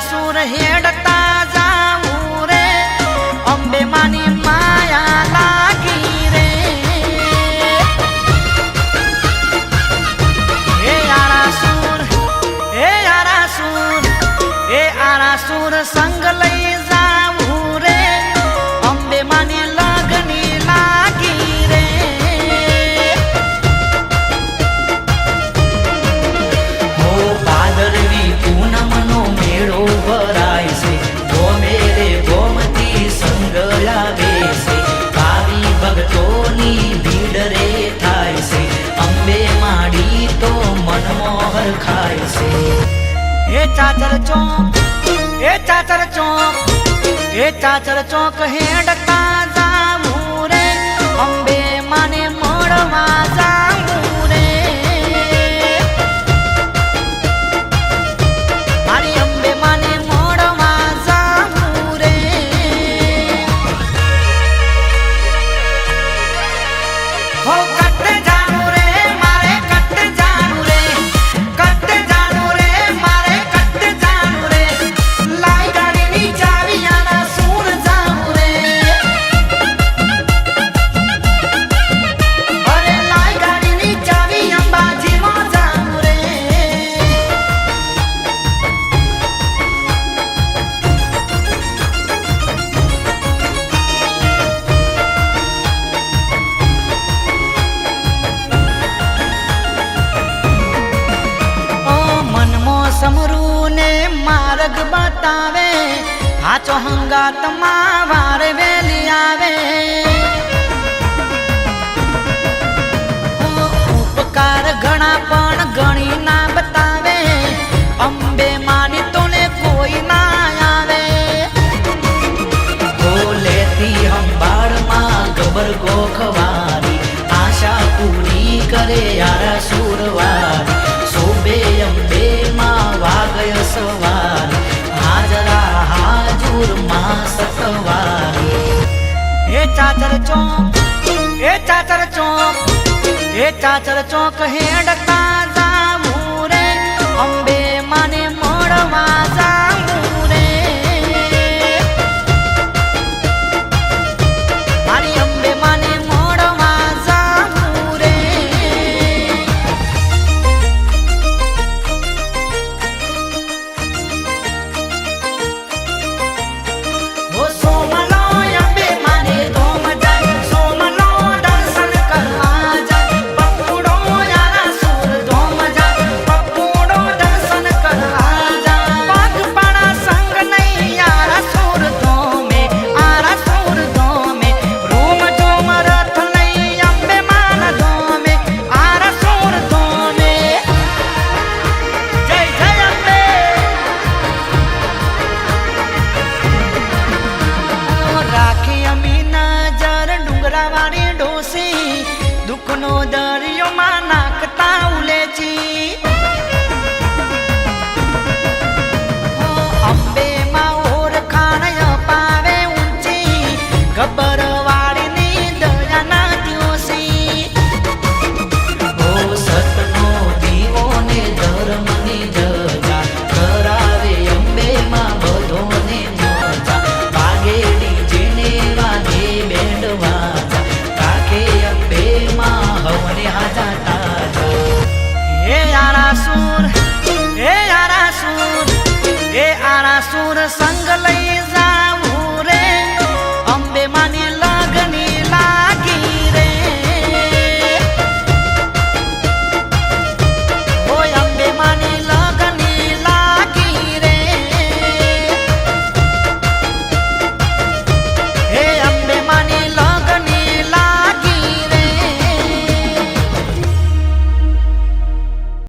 આરાસુર હેડતા જાવું રે અંબે માની માયા લાગી રે હે આરાસુર હે આરાસુર હે આરાસુર સંગ લઈ જાવું રે અંબે માની લગની લાગી રે હો ભાદરવી પૂનમનો મેળો ભરાય છે ગોમે રે ગોમતી સંગ લાગે છે ભાવિ ભક્તોની ભીડ રે થાય છે અંબે માડી તો મનમોહર ખાય છે હે ચાચર ચોક હે ચાચર ચોક હે ચાચર ચોક હેડતા જાવું રે અંબે માને મળવા જાવું રે મારી અંબે માને મળવા જાવું રે હો કટ જાનું રે મારે કટ જાનું રે કટ જાનું રે મારે કટ જાનું રે લાઈ ગાડીની ચાવી આરાસુર જાવું રે અરે લાઈ ગાડીની ચાવી અંબાજીમાં જાવું રે ઓ મનમો સમરૂ ને માર્ગ બતાવે હાચો હંગાતમાં વાર વેલી આવે ઓ ઉપકાર ઘણા પણ ગણી ના બતાવે અંબે માની તોને કોઈ ના આવે લેતી હંબાળમાં ગબર ગોખવારી આશા પૂરી કરે આરાસુર વારી શોભે અંબે માં વાગય સવારી હાજરા હાજુર માં સતવારી હે ચાચર ચોક હે ચાચર ચોક હે ચાચર ચોક હેડતા જાવું રે અંબે માને મળવા જાવું રે મારી અંબે માને મળવા જાવું રે ઓ સોમલો અંબે માને ધોમ જાય સોમલો દર્શન કરવા જાય પપ્પુડો આરાસુર ધોમ જાય પપ્પુડો દર્શન કરવા જાય પગપાળા સંગ નહીં આરાસુર ધોમે રૂમ ધોમ રથ લઈ અંબે માન ધોમે આરાસુર ધોમે જય જય અંબે રાખી અમી નજર ડુંગરાવાળી ડોસી દુઃખનો દરિયો માં નાખતા ઉલેચી અંબે માં ઓળખાણ અપાવે ઊંચી ગબ્બર વાળીની દયા ના ત્યોસી ઓ સતનો દીવો ને ધર્મની ધજા કરાવે અંબે માં બધોને મજા વાગેડી જેને વાગે બેન્ડ વાજા રાખે અંબે માં હવને હાજા તાજા હે આરાસુર હે આરાસુર હે આરાસુર સંગ